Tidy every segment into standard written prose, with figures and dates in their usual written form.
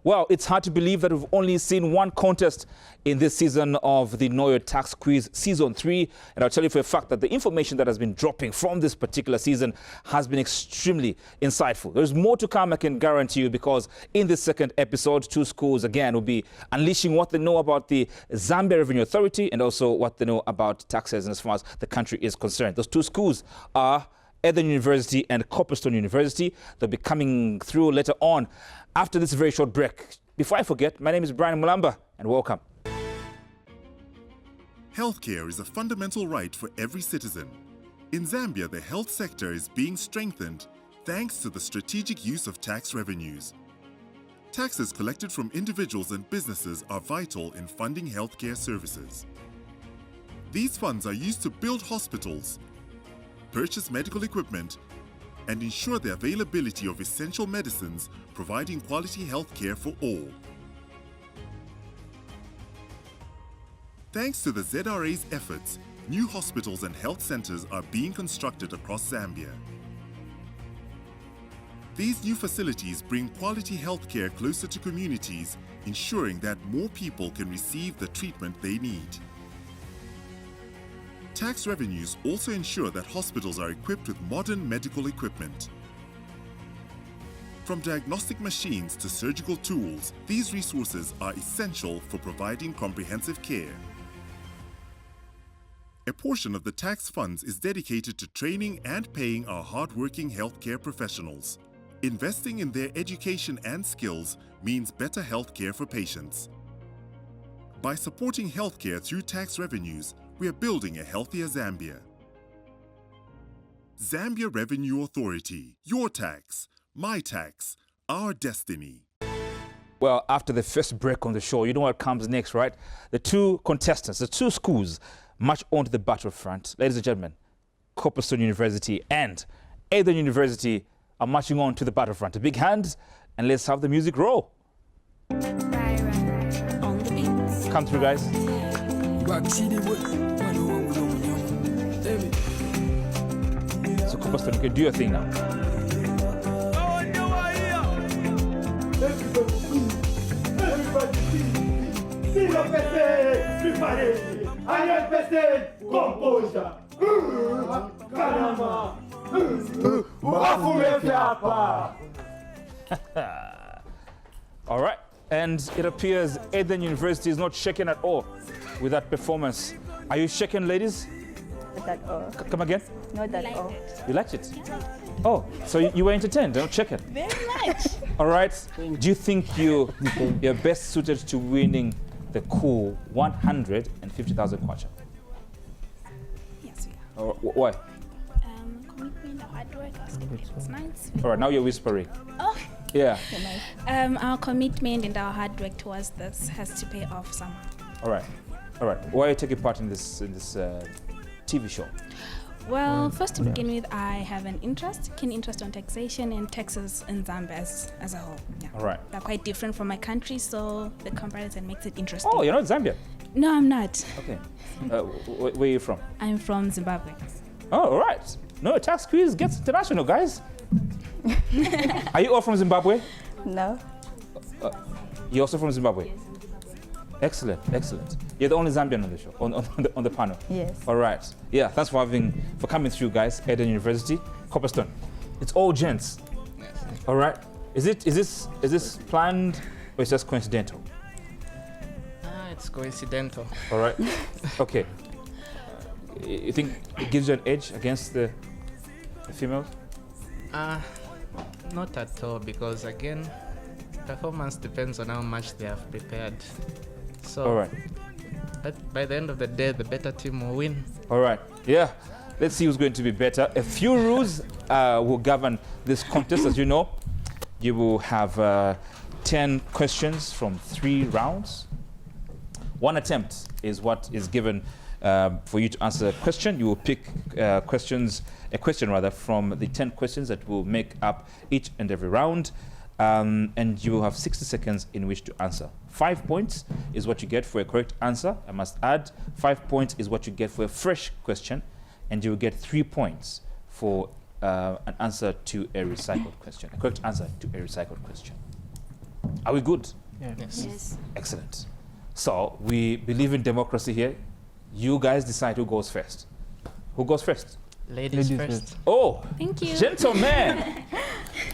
Well, it's hard to believe that we've only seen one contest in this season of the Know Your Tax Quiz Season 3. And I'll tell you for a fact that the information that has been dropping from this particular season has been extremely insightful. There's more to come, I can guarantee you, because in this second episode, two schools again will be unleashing what they know about the Zambia Revenue Authority and also what they know about taxes as far as the country is concerned. Those two schools are Eden University and Copperstone University. They'll be coming through later on after this very short break. Before I forget, my name is Brian Mulamba and welcome. Healthcare is a fundamental right for every citizen. In Zambia, the health sector is being strengthened thanks to the strategic use of tax revenues. Taxes collected from individuals and businesses are vital in funding healthcare services. These funds are used to build hospitals, purchase medical equipment, and ensure the availability of essential medicines, providing quality health care for all. Thanks to the ZRA's efforts, new hospitals and health centers are being constructed across Zambia. These new facilities bring quality health care closer to communities, ensuring that more people can receive the treatment they need. Tax revenues also ensure that hospitals are equipped with modern medical equipment. From diagnostic machines to surgical tools, these resources are essential for providing comprehensive care. A portion of the tax funds is dedicated to training and paying our hard-working healthcare professionals. Investing in their education and skills means better healthcare for patients. By supporting healthcare through tax revenues, we are building a healthier Zambia. Zambia Revenue Authority. Your tax, my tax, our destiny. Well, after the first break on the show, you know what comes next, right? The two contestants, the two schools, march onto the battlefront. Ladies and gentlemen, Copperstone University and Eden University are marching on to the battlefront. A big hand, and let's have the music roll. On the beats. Come through, guys. So Copperstone, you can do your thing now. All right, and it appears Eden University is not shaken at all with that performance. Are you shaken, ladies? Not at all. Come again? Not at all. You liked it? Oh, so you were entertained, don't check it. Very much. All right, do you think you're best suited to winning the cool 150,000 kwacha? Yes, we are. Why? Commitment, hard work, it's nice. All right, now you're whispering. Oh. Yeah. Our commitment and our hard work towards this has to pay off somehow. All right. Why are you taking part in this TV show? Well, first to begin with, I have an keen interest on taxation and taxes in Zambia as a whole. Yeah. All right. They're quite different from my country, so the comparison makes it interesting. Oh, you're not Zambia? No, I'm not. Okay. Where are you from? I'm from Zimbabwe. Oh, all right. No, tax quiz gets international, guys. Are you all from Zimbabwe? No. You're also from Zimbabwe? Excellent. You're the only Zambian on the show, on the panel. Yes. All right. Yeah. Thanks for coming through, guys. Eden University, Copperstone. It's all gents. Yes. All right. Is this planned or is just coincidental? It's coincidental. All right. Okay. You think it gives you an edge against the females? Not at all, because again, performance depends on how much they have prepared. So, all right. But by the end of the day, the better team will win. All right. Yeah. Let's see who's going to be better. A few rules will govern this contest. As you know, you will have 10 questions from 3 rounds. One attempt is what is given for you to answer a question. You will pick a question from the 10 questions that will make up each and every round. And you will have 60 seconds in which to answer. 5 points is what you get for a correct answer. I must add, 5 points is what you get for a fresh question. And you will get 3 points for an answer to a recycled question, a correct answer to a recycled question. Are we good? Yes. Yes. Excellent. So we believe in democracy here. You guys decide who goes first. Who goes first? Ladies Ladies first. Oh, Thank you. gentlemen.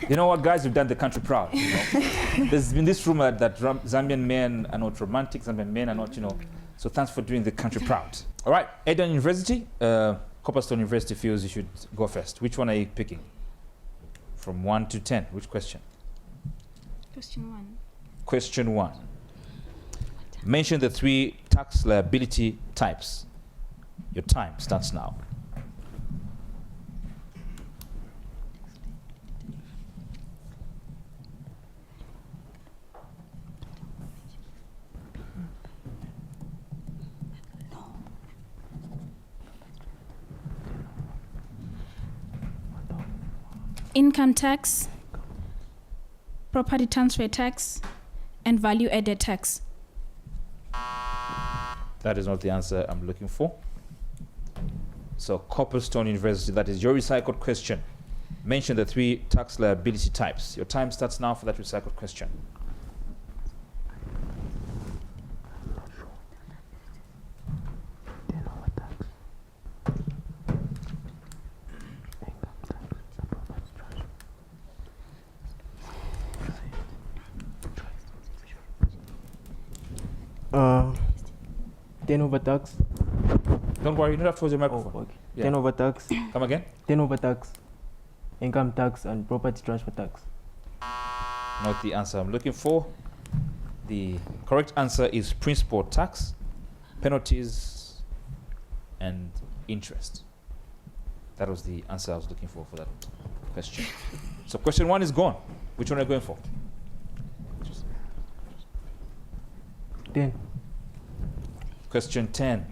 You know what, guys? We've done the country proud. You know? There's been this rumor that Zambian men are not romantic, Zambian men are not, you know. So thanks for doing the country proud. All right, Eden University, Copperstone University feels you should go first. Which one are you picking? From 1 to 10, which question? Question 1. Question 1. Mention the 3 tax liability types. Your time starts now. Income tax, property transfer tax, and value added tax. That is not the answer I'm looking for. So Copperstone University, that is your recycled question. Mention the 3 tax liability types. Your time starts now for that recycled question. Turnover tax. Don't worry, you don't have to hold your microphone. Oh, okay. Yeah. Turnover tax, Come again? turnover tax, income tax, and property transfer tax. Not the answer I'm looking for. The correct answer is principal tax, penalties, and interest. That was the answer I was looking for that question. So question 1 is gone. Which one are you going for? 10. Question 10.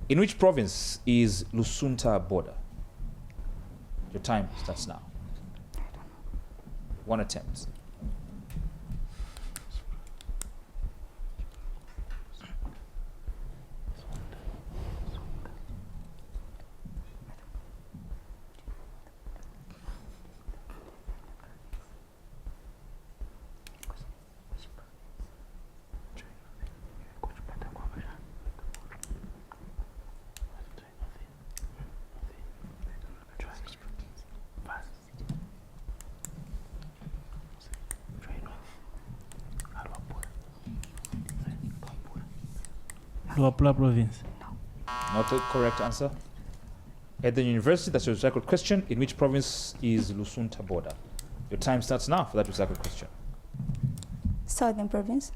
In which province is Lusunta border? Your time starts now. 1 attempt. Luapula province. Not the correct answer. At the university, that's your recycled question. In which province is Lusunta border? Your time starts now for that recycled question. Southern province.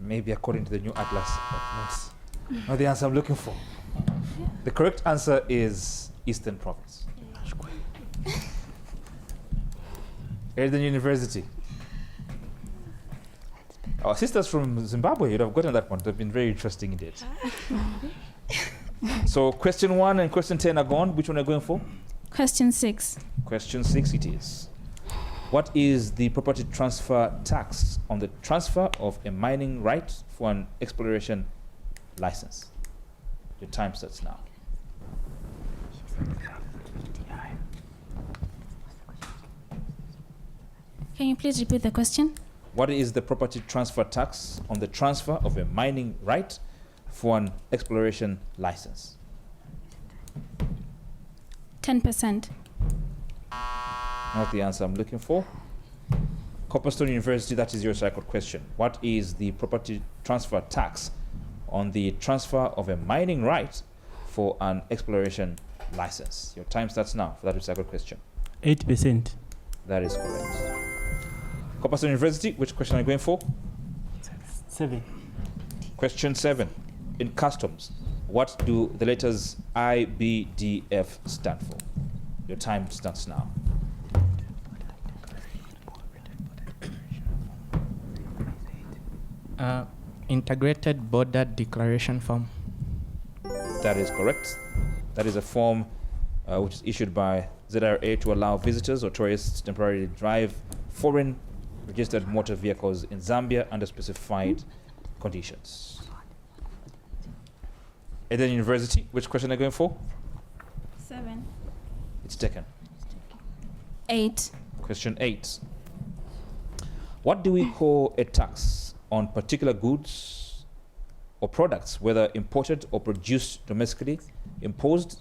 Maybe according to the new atlas, but not the answer I'm looking for. The correct answer is Eastern Province. Eden University. Our sisters from Zimbabwe, you'd have gotten that one. They've been very interesting indeed. So question 1 and question 10 are gone. Which one are you going for? Question 6. Question 6 it is. What is the property transfer tax on the transfer of a mining right for an exploration license? Your time starts now. Can you please repeat the question? What is the property transfer tax on the transfer of a mining right for an exploration license? 10%. Not the answer I'm looking for. Copperstone University, that is your recycled question. What is the property transfer tax on the transfer of a mining right for an exploration license? Your time starts now for that recycled question. 8%. That is correct. Copperstone University, which question are you going for? 7. Question 7. In customs, what do the letters IBDF stand for? Your time starts now. Integrated Border Declaration Form. That is correct. That is a form which is issued by ZRA to allow visitors or tourists to temporarily drive foreign registered motor vehicles in Zambia under specified conditions. Eden University, which question are you going for? 7. It's taken. 8. Question 8. What do we call a tax on particular goods or products, whether imported or produced domestically, imposed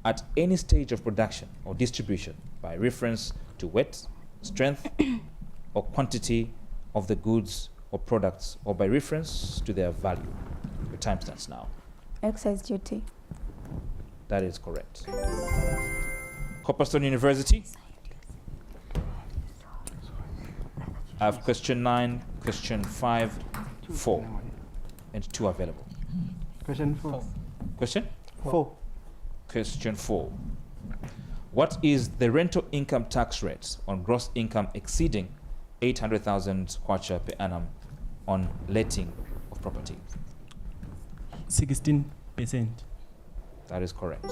at any stage of production or distribution by reference to weight, strength, or quantity of the goods or products, or by reference to their value? Your time starts now. Excise duty. That is correct. Copperstone University. I have question 9, question 5, 4, and 2 available. Question 4. Question? 4. Question 4. What is the rental income tax rate on gross income exceeding 800,000 kwacha per annum on letting of property? 16%. That is correct.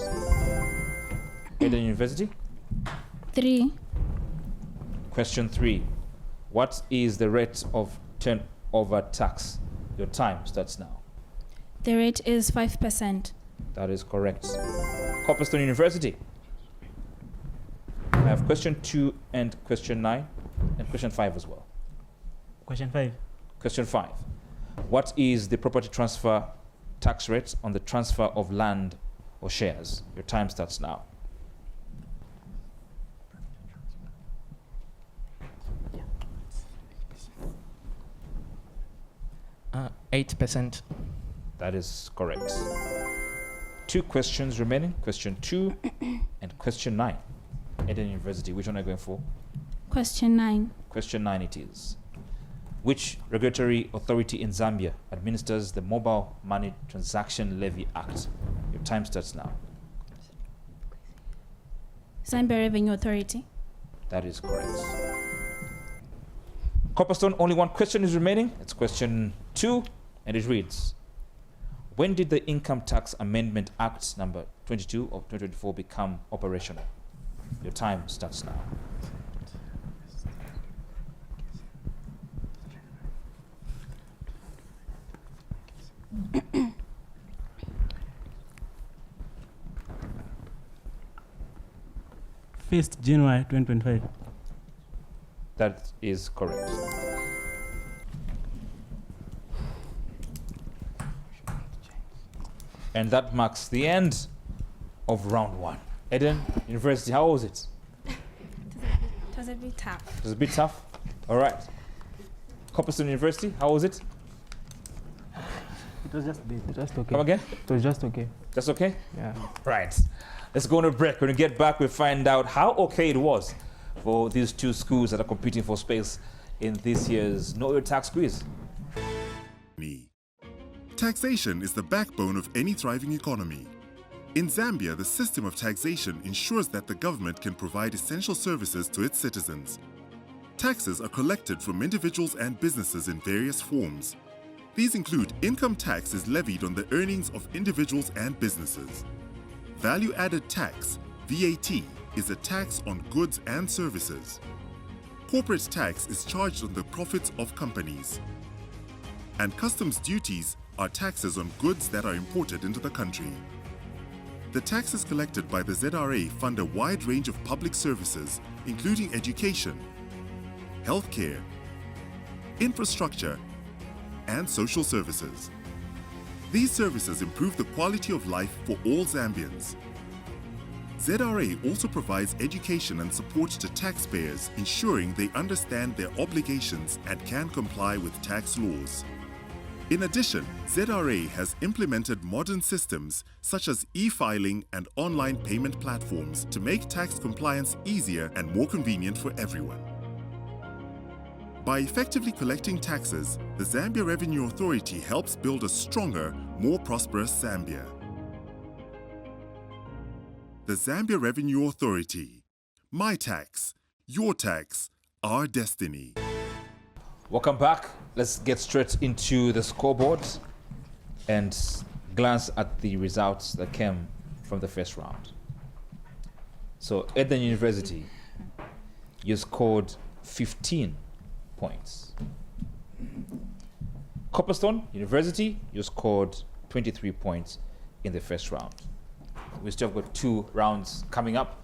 Eden University. 3. Question 3. What is the rate of turnover tax? Your time starts now. The rate is 5%. That is correct. Copperstone University. I have question 2 and question 9 and question 5 as well. Question 5. Question 5. What is the property transfer tax rate on the transfer of land or shares? Your time starts now. 8%. That is correct. 2 questions remaining. Question 2 and question 9. Eden University, which one are you going for? Question 9. Question 9 it is. Which regulatory authority in Zambia administers the Mobile Money Transaction Levy Act? Your time starts now. Zambia Revenue Authority. That is correct. Copperstone, only 1 question is remaining. It's question 2, and it reads, when did the Income Tax Amendment Act number 22 of 2024 become operational? Your time starts now. First January 2025. That is correct. And that marks the end of round 1. Eden University, how was it? It was a bit tough. It was a bit tough. All right. Copperstone University, how was it? It was just okay. Come again? It was just okay. Just okay? Yeah. Right. Let's go on a break. When we get back, we'll find out how okay it was for these 2 schools that are competing for space in this year's Know Your Tax quiz. Taxation is the backbone of any thriving economy. In Zambia, the system of taxation ensures that the government can provide essential services to its citizens. Taxes are collected from individuals and businesses in various forms. These include income tax is levied on the earnings of individuals and businesses. Value-added tax, VAT, is a tax on goods and services. Corporate tax is charged on the profits of companies. And customs duties are taxes on goods that are imported into the country. The taxes collected by the ZRA fund a wide range of public services, including education, healthcare, infrastructure, and social services. These services improve the quality of life for all Zambians. ZRA also provides education and support to taxpayers, ensuring they understand their obligations and can comply with tax laws. In addition, ZRA has implemented modern systems such as e-filing and online payment platforms to make tax compliance easier and more convenient for everyone. By effectively collecting taxes, the Zambia Revenue Authority helps build a stronger, more prosperous Zambia. The Zambia Revenue Authority. My tax, your tax, our destiny. Welcome back. Let's get straight into the scoreboard and glance at the results that came from the first round. So, Eden University, you scored 15 points. Copperstone University, you scored 23 points in the first round. We still have got 2 rounds coming up.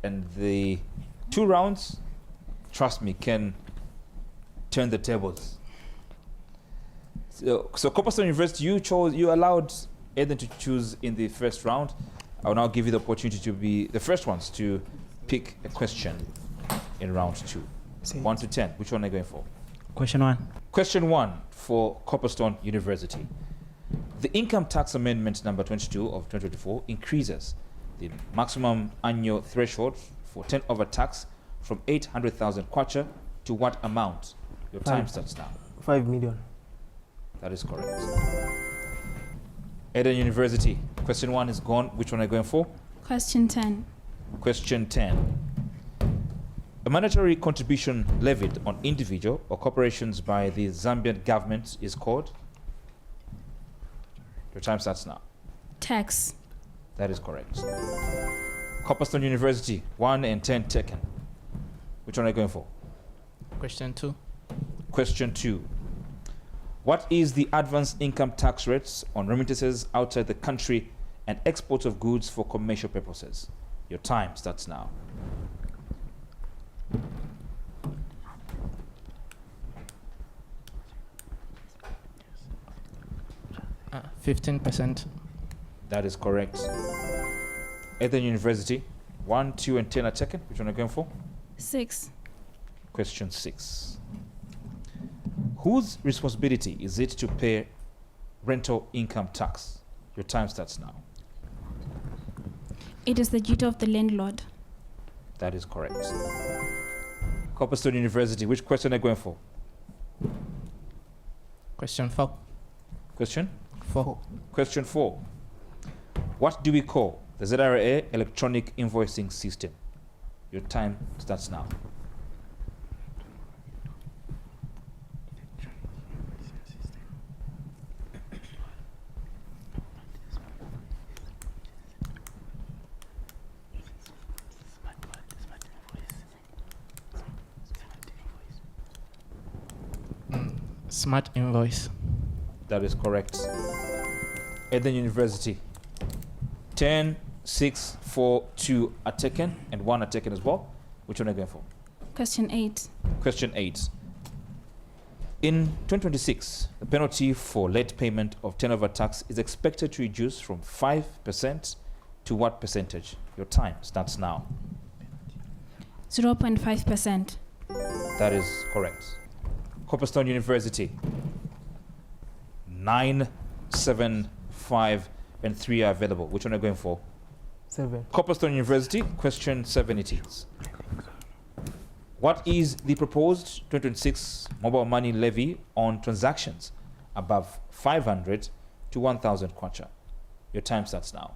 And the 2 rounds, trust me, can turn the tables. So Copperstone University, you allowed Eden to choose in the first round. I will now give you the opportunity to be the first ones to pick a question in round 2. 1 to 10. Which one are you going for? Question 1. Question 1 for Copperstone University. The Income Tax Amendment number 22 of 2024 increases the maximum annual threshold for turnover tax from 800,000 kwacha to what amount? Your time starts now. 5 million. That is correct. Eden University, question 1 is gone. Which one are you going for? Question 10. Question 10. A mandatory contribution levied on individual or corporations by the Zambian government is called? Your time starts now. Tax. That is correct. Copperstone University, 1 and 10 taken. Which one are you going for? Question 2. Question 2. What is the advanced income tax rates on remittances outside the country and exports of goods for commercial purposes? Your time starts now. Uh, 15%. That is correct. Eden University, 1, 2, and 10 are taken. Which one are you going for? 6. Question 6. Whose responsibility is it to pay rental income tax? Your time starts now. It is the duty of the landlord. That is correct. Copperstone University, which question are you going for? Question 4. Question? 4. Question 4. What do we call the ZRA electronic invoicing system? Your time starts now. Smart invoice. That is correct. Eden University, 10, 6, 4, 2 are taken, and 1 are taken as well. Which one are you going for? Question 8. Question 8. In 2026, the penalty for late payment of turnover tax is expected to reduce from 5% to what percentage? Your time starts now. 0.5%. That is correct. Copperstone University, 9, 7, 5, and 3 are available. Which one are you going for? 7. Copperstone University, question 7 it is. What is the proposed 2026 mobile money levy on transactions above 500 to 1,000 kwacha? Your time starts now.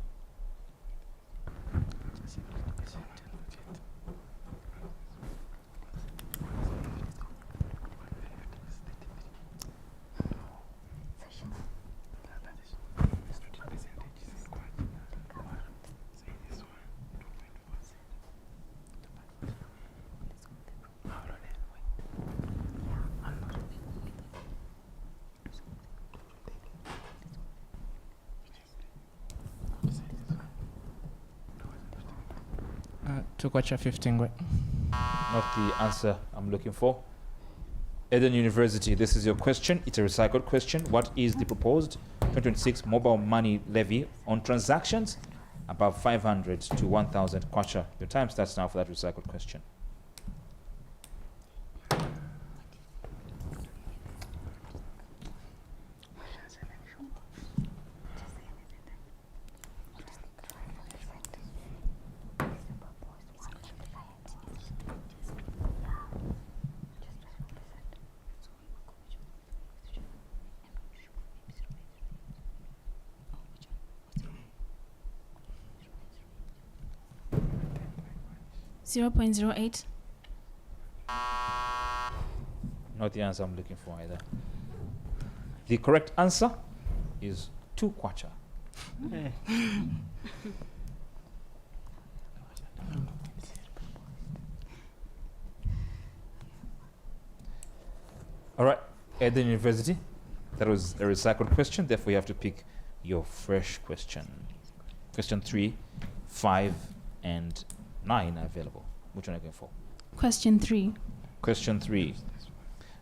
To kwacha 15 ngwe. Not the answer I'm looking for. Eden University, this is your question. It's a recycled question. What is the proposed 2026 mobile money levy on transactions above 500 to 1,000 kwacha? Your time starts now for that recycled question. $0.08. Not the answer I'm looking for either. The correct answer is 2 kwacha. All right, Eden University. That was a recycled question. Therefore, you have to pick your fresh question. Question 3, 5, and 9 are available. Which one are you going for? Question 3. Question 3.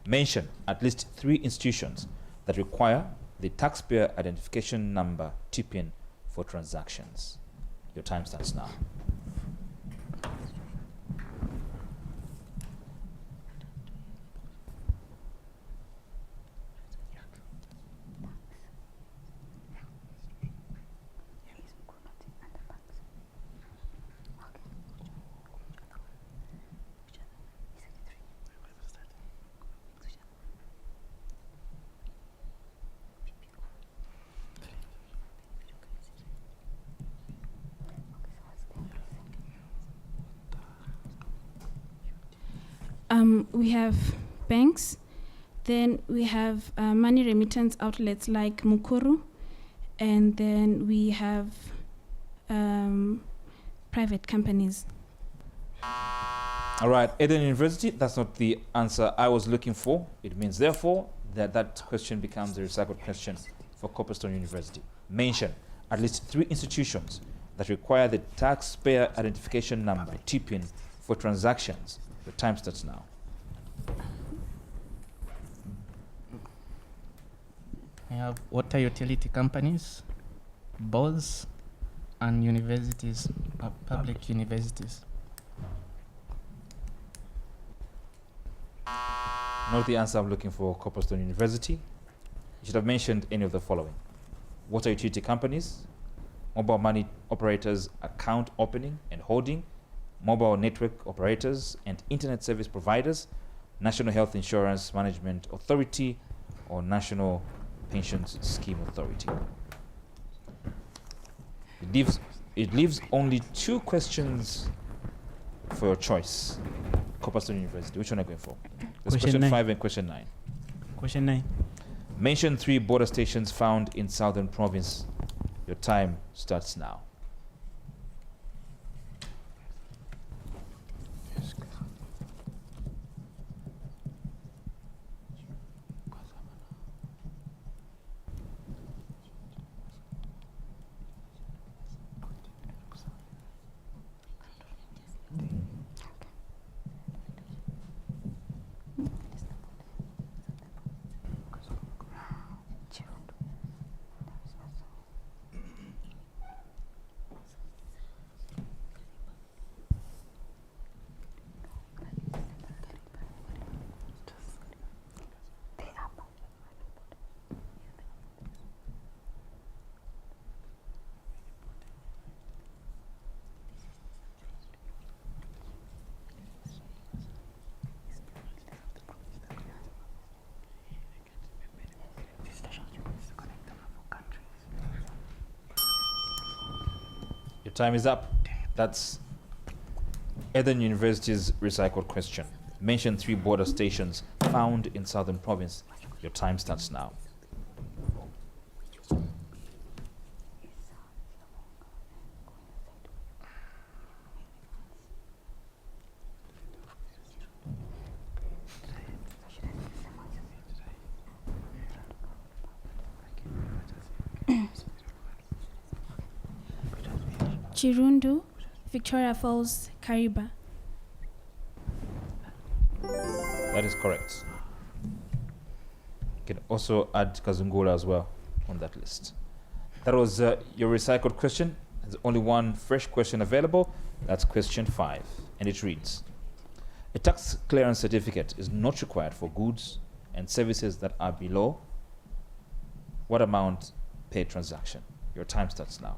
Mention at least 3 institutions that require the taxpayer identification number TPIN for transactions. Your time starts now. We have banks, then we have money remittance outlets like Mukuru, and then we have private companies. All right, Eden University, that's not the answer I was looking for. It means, therefore, that that question becomes a recycled question for Copperstone University. Mention at least 3 institutions that require the taxpayer identification number, TPIN, for transactions. The time starts now. We have water utility companies, boards, and universities, public universities. Not the answer I'm looking for, Copperstone University. You should have mentioned any of the following: water utility companies, mobile money operators, account opening and holding, mobile network operators and internet service providers, National Health Insurance Management Authority, or National Pensions Scheme Authority. It leaves only 2 questions for your choice. Copperstone University, which one are you going for? There's question 9. 5 and question 9. Question 9. Mention 3 border stations found in Southern Province. Your time starts now. Your time is up. That's Eden University's recycled question. Mention 3 border stations found in Southern Province. Your time starts now. Chirundu, Victoria Falls, Kariba. That is correct. You can also add Kazungula as well on that list. That was your recycled question. There's only one fresh question available. That's question 5. And it reads: a tax clearance certificate is not required for goods and services that are below what amount per transaction? Your time starts now.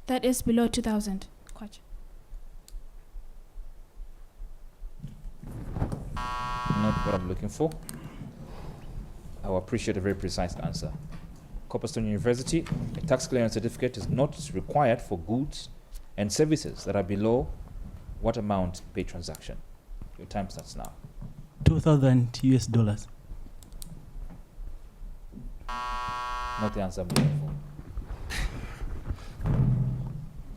That is below 2,000. Kwacha. Not what I'm looking for. I will appreciate a very precise answer. Copperstone University, a tax clearance certificate is not required for goods and services that are below what amount per transaction? Your time starts now. 2,000 US dollars. Not the answer I'm looking for.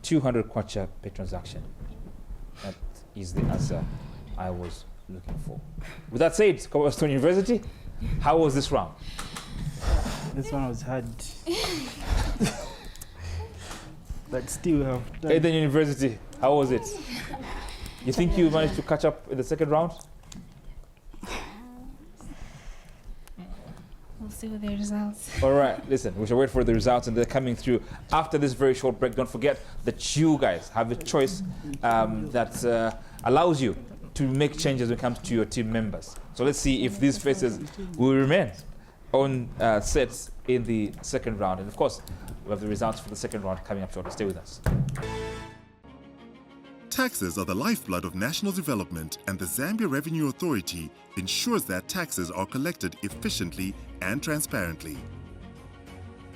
200 kwacha per transaction. That is the answer I was looking for. With that said, Cobblestone University, how was this round? This one was hard. But still we have done. Eden University, how was it? You think you managed to catch up in the second round? We'll see with the results. All right, listen, we shall wait for the results, and they're coming through after this very short break. Don't forget that you guys have a choice that allows you to make changes when it comes to your team members. So let's see if these faces will remain on sets in the second round. And of course, we have the results for the second round coming up shortly. Stay with us. Taxes are the lifeblood of national development, and the Zambia Revenue Authority ensures that taxes are collected efficiently and transparently.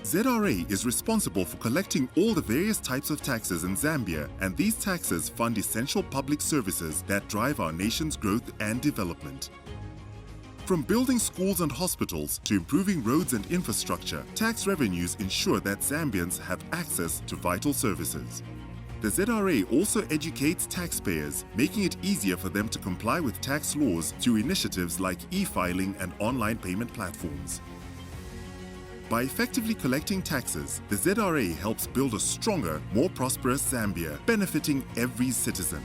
ZRA is responsible for collecting all the various types of taxes in Zambia, and these taxes fund essential public services that drive our nation's growth and development. From building schools and hospitals to improving roads and infrastructure, tax revenues ensure that Zambians have access to vital services. The ZRA also educates taxpayers, making it easier for them to comply with tax laws through initiatives like e-filing and online payment platforms. By effectively collecting taxes, the ZRA helps build a stronger, more prosperous Zambia, benefiting every citizen.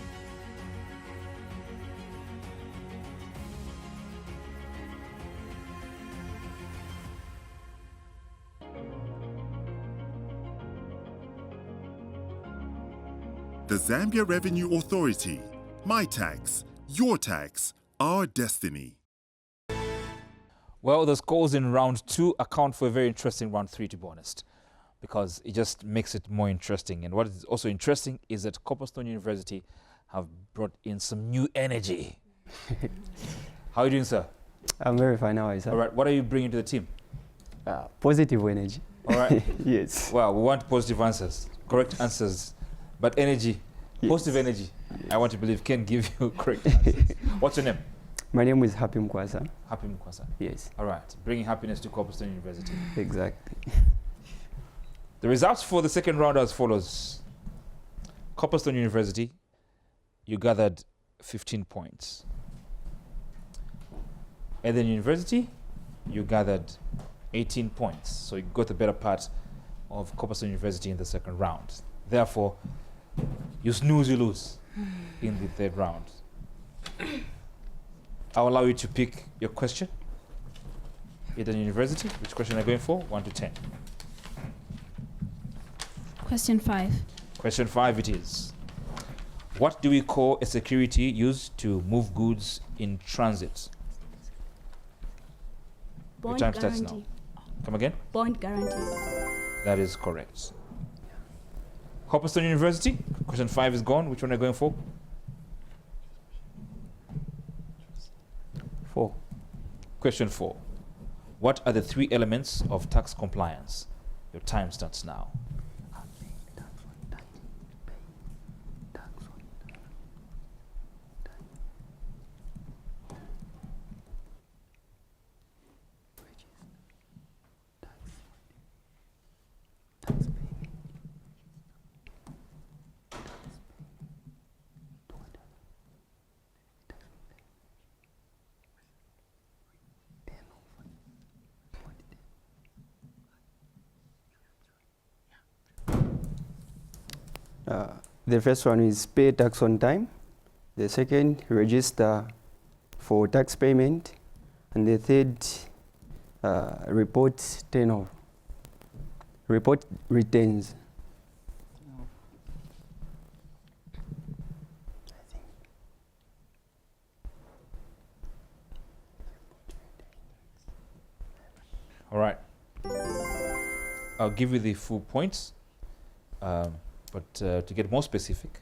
The Zambia Revenue Authority. My tax, your tax, our destiny. Well, the scores in round 2 account for a very interesting round 3, to be honest, because it just makes it more interesting. And what is also interesting is that Copperstone University have brought in some new energy. How are you doing, sir? I'm very fine. How are you, sir? All right, what are you bringing to the team? Positive energy. All right. Yes. Well, we want positive answers, correct answers, but energy, Yes. positive energy. Yes. I want to believe can give you correct answers. What's your name? My name is Happy Mkwasa. Happy Mukwasa. Yes, All right, bringing happiness to Copperstone University. exactly. The results for the second round are as follows. Copperstone University, you gathered 15 points. Eden University, you gathered 18 points. So you got the better part of Copperstone University in the second round. Therefore, you snooze, you lose in the third round. I'll allow you to pick your question. Eden University, which question are you going for? 1 to 10. Question 5. Question 5 it is. What do we call a security used to move goods in transit? Your Bond time starts now. guarantee. Come again? Bond guarantee. That is correct. Copperstone University, question 5 is gone. Which one are you going for? 4. Question 4. What are the 3 elements of tax compliance? Your time starts now. The first one is pay tax on time. The second, register for tax payment. And the third, report turnover. Report returns. All right. I'll give you the full points. But to get more specific,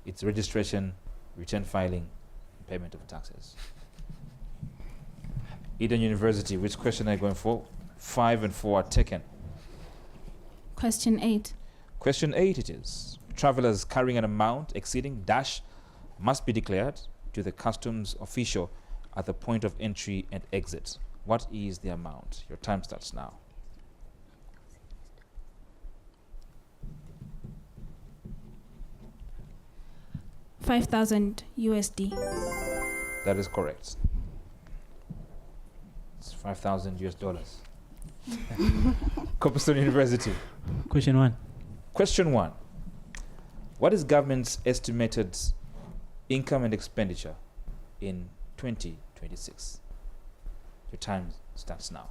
it's registration, return filing, and payment of taxes. Eden University, which question are you going for? 5 and 4 are taken. Question 8. Question 8 it is. Travelers carrying an amount exceeding dash must be declared to the customs official at the point of entry and exit. What is the amount? Your time starts now. $5,000 USD. That is correct. It's 5,000 US dollars. Copperstone University. Question 1. Question 1. What is government's estimated income and expenditure in 2026? Your time starts now.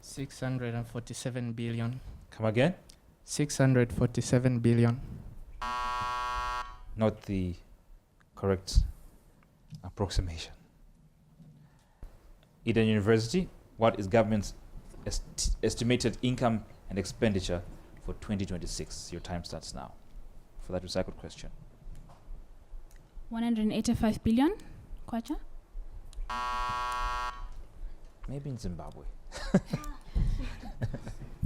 $647 billion. Come again? 647 billion. Not the correct approximation. Eden University, what is government's estimated income and expenditure for 2026? Your time starts now for that recycled question. 185 billion kwacha. Maybe in Zimbabwe.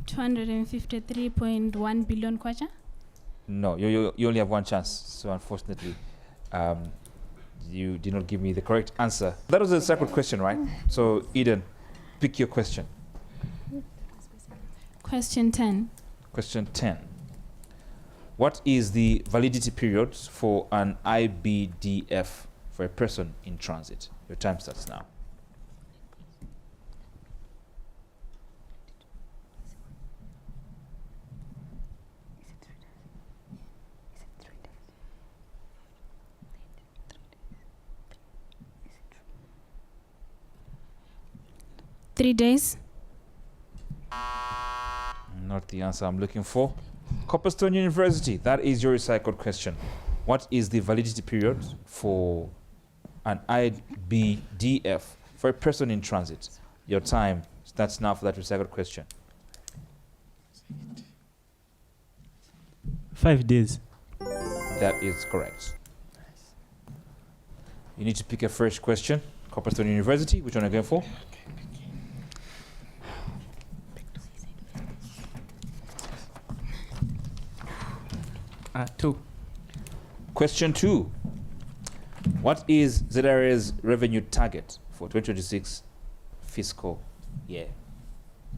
253.1 billion kwacha. No, you only have one chance. So unfortunately, you did not give me the correct answer. That was a separate question, right? So Eden, pick your question. Question 10. Question 10. What is the validity period for an IBDF for a person in transit? Your time starts now. Three days. Not the answer I'm looking for. Copperstone University, that is your recycled question. What is the validity period for an IBDF for a person in transit? Your time starts now for that recycled question. 5 days. That is correct. You need to pick a fresh question. Copperstone University, which one are you going for? Two. Question 2. What is ZRA's revenue target for 2026 fiscal year?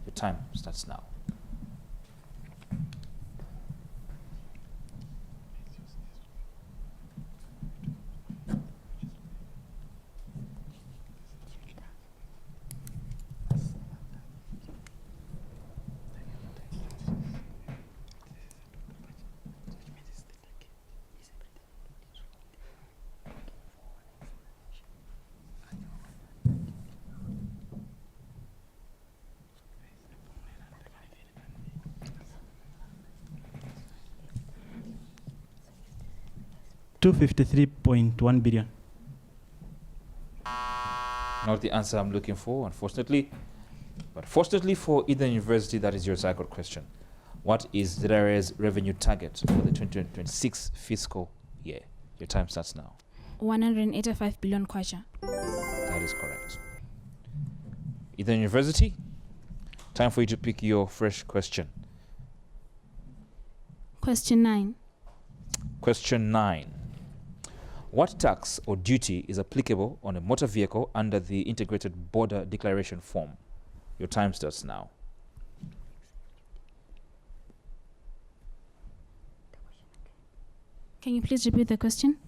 Your time starts now. $253.1 billion. Not the answer I'm looking for, unfortunately. But fortunately for Eden University, that is your recycled question. What is ZRA's revenue target for the 2026 fiscal year? Your time starts now. 185 billion kwacha. That is correct. Eden University, time for you to pick your fresh question. Question 9. Question 9. What tax or duty is applicable on a motor vehicle under the Integrated Border Declaration Form? Your time starts now. Can you please repeat the question?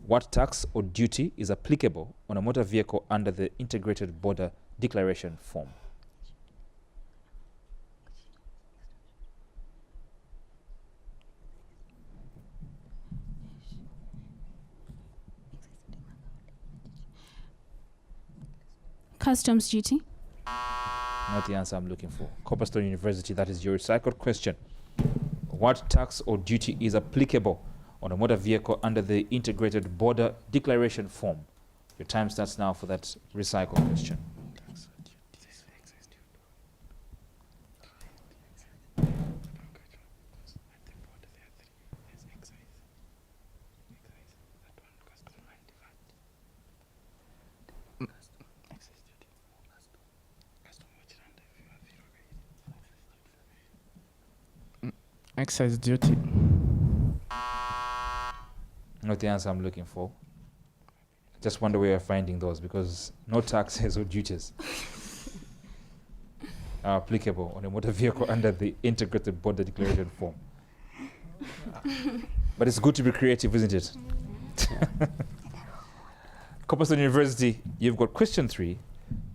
What tax or duty is applicable on a motor vehicle under the Integrated Border Declaration Form? Customs duty. Not the answer I'm looking for. Copperstone University, that is your recycled question. What tax or duty is applicable on a motor vehicle under the Integrated Border Declaration Form? Your time starts now for that recycled question. Excise duty. Not the answer I'm looking for. Just wonder where you're finding those, because no taxes or duties are applicable on a motor vehicle under the Integrated Border Declaration Form. But it's good to be creative, isn't it? Copperstone University, you've got question 3,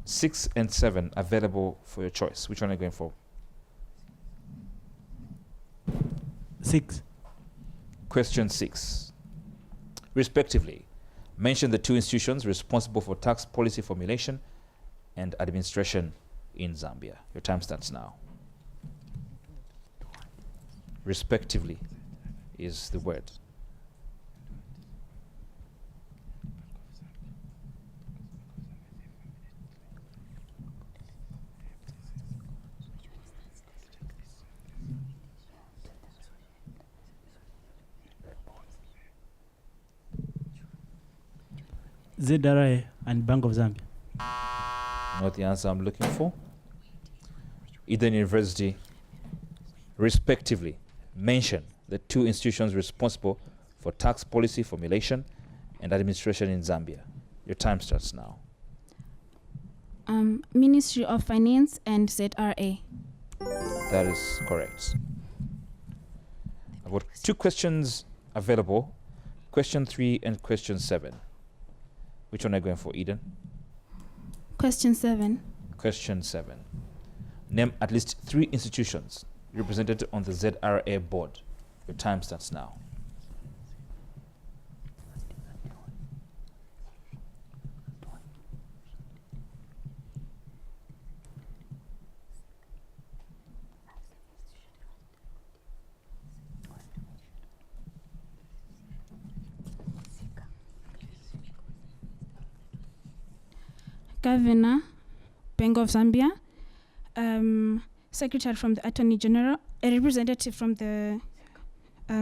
6 and 7 available for your choice. Which one are you going for? 6. Question 6. Respectively, mention the 2 institutions responsible for tax policy formulation and administration in Zambia. Your time starts now. Respectively is the word. ZRA and Bank of Zambia. Not the answer I'm looking for. Eden University, respectively, mention the 2 institutions responsible for tax policy formulation and administration in Zambia. Your time starts now. Ministry of Finance and ZRA. That is correct. I've got 2 questions available, question 3 and question 7. Which one are you going for, Eden? Question 7. Question 7. Name at least 3 institutions represented on the ZRA board. Your time starts now. Governor, Bank of Zambia, Secretary from the Attorney General, a representative from the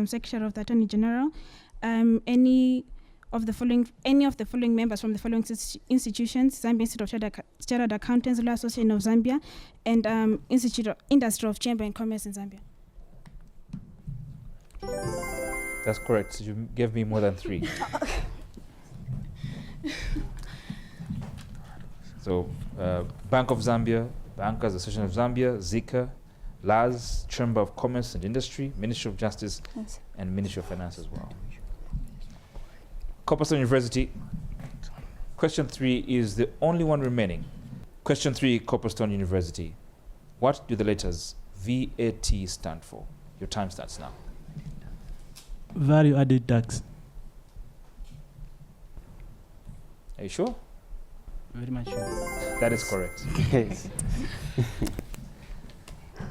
Secretary of the Attorney General, any of the following members from the following institutions: Zambia Institute of Chartered Accountants, Law Association of Zambia, and Institute of Industry of Chamber and Commerce in Zambia. That's correct. You gave me more than 3. So, Bank of Zambia, Bankers Association of Zambia, Zika, LAS, Chamber of Commerce and Industry, Ministry of Justice, Yes. and Ministry of Finance as well. Copperstone University, question 3 is the only one remaining. Question 3, Copperstone University. What do the letters VAT stand for? Your time starts now. Value added tax. Are you sure? Very much sure. That is correct. Yes.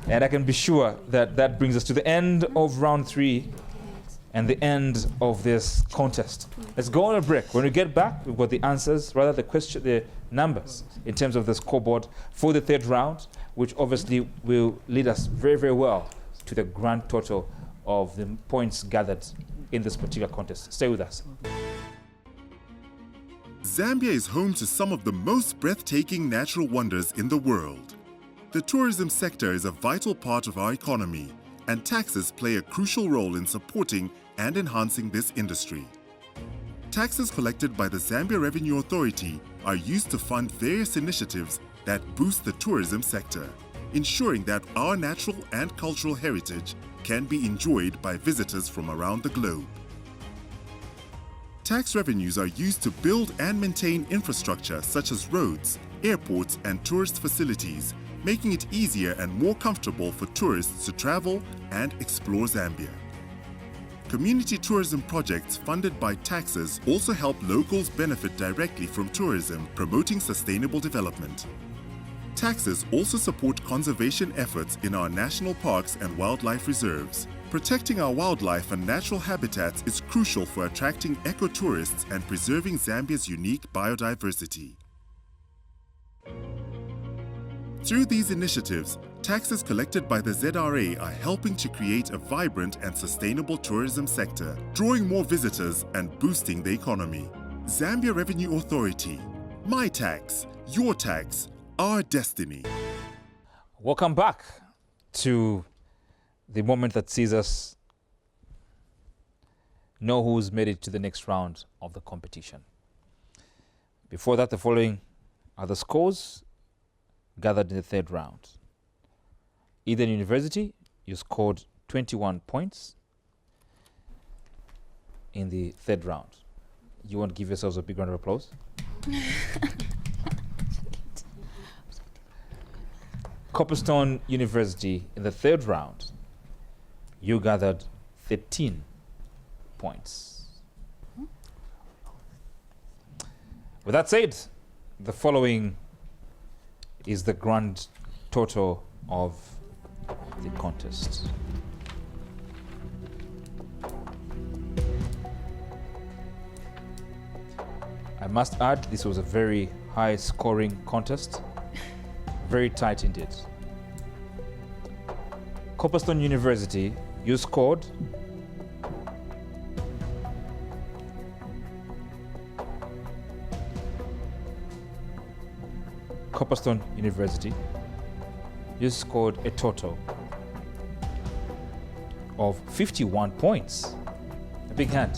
And I can be sure that that brings us to the end of round 3 and the end of this contest. Let's go on a break. When we get back, we've got the answers, rather the numbers in terms of the scoreboard for the 3rd round, which obviously will lead us very, very well to the grand total of the points gathered in this particular contest. Stay with us. Zambia is home to some of the most breathtaking natural wonders in the world. The tourism sector is a vital part of our economy, and taxes play a crucial role in supporting and enhancing this industry. Taxes collected by the Zambia Revenue Authority are used to fund various initiatives that boost the tourism sector, ensuring that our natural and cultural heritage can be enjoyed by visitors from around the globe. Tax revenues are used to build and maintain infrastructure such as roads, airports, and tourist facilities, making it easier and more comfortable for tourists to travel and explore Zambia. Community tourism projects funded by taxes also help locals benefit directly from tourism, promoting sustainable development. Taxes also support conservation efforts in our national parks and wildlife reserves. Protecting our wildlife and natural habitats is crucial for attracting eco-tourists and preserving Zambia's unique biodiversity. Through these initiatives, taxes collected by the ZRA are helping to create a vibrant and sustainable tourism sector, drawing more visitors and boosting the economy. Zambia Revenue Authority. My tax, your tax, our destiny. Welcome back to the moment that sees us know who's made it to the next round of the competition. Before that, the following are the scores gathered in the third round. Eden University, you scored 21 points in the third round. You want to give yourselves a big round of applause? Copperstone University, in the third round, you gathered 13 points. With that said, the following is the grand total of the contest. I must add, this was a very high scoring contest, very tight indeed. Copperstone University, you scored 51 points. A big hand,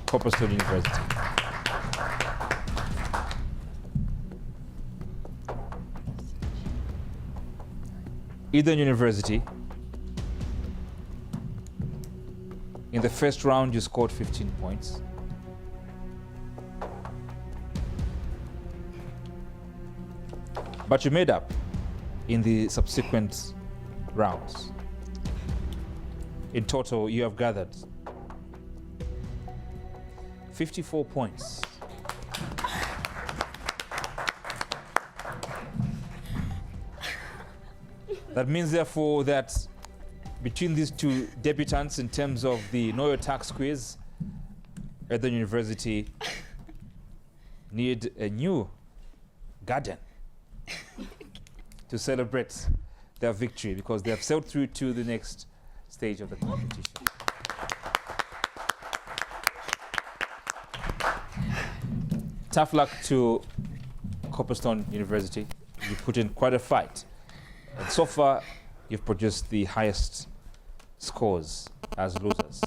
Copperstone University. Eden University, in the first round you scored 15 points. But you made up in the subsequent rounds. In total, you have gathered 54 points. That means, therefore, that between these two debutants in terms of the Know Your Tax quiz, Eden University need a new garden to celebrate their victory, because they have sailed through to the next stage of the competition. Tough luck to Copperstone University. You put in quite a fight. And so far, you've produced the highest scores as losers.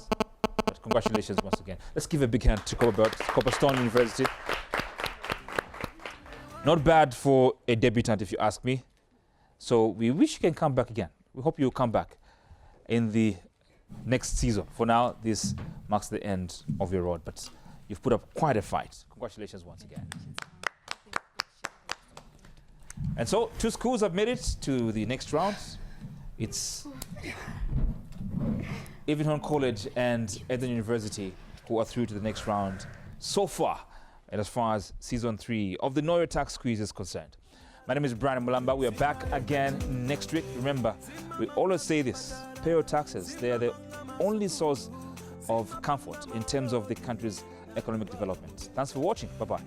But congratulations once again. Let's give a big hand to Copperstone University. Not bad for a debutant, if you ask me. So we wish you can come back again. We hope you'll come back in the next season. For now, this marks the end of your road, but you've put up quite a fight. Congratulations once again. And so, two schools have made it to the next round. It's Evenhorn College and Eden University who are through to the next round so far, and as far as season 3 of the Know Your Tax quiz is concerned. My name is Brian Mulamba. We are back again next week. Remember, we always say this: pay your taxes. They are the only source of comfort in terms of the country's economic development. Thanks for watching. Bye-bye.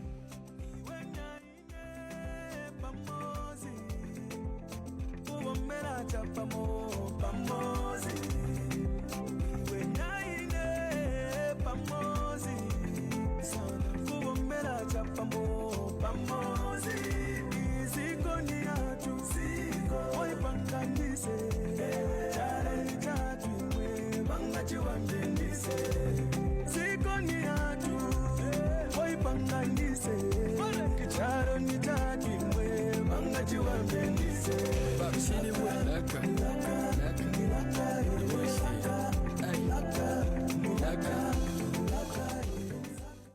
Charo ni tatu imwe, manga jiwa mbendise. Bakshini wendaka.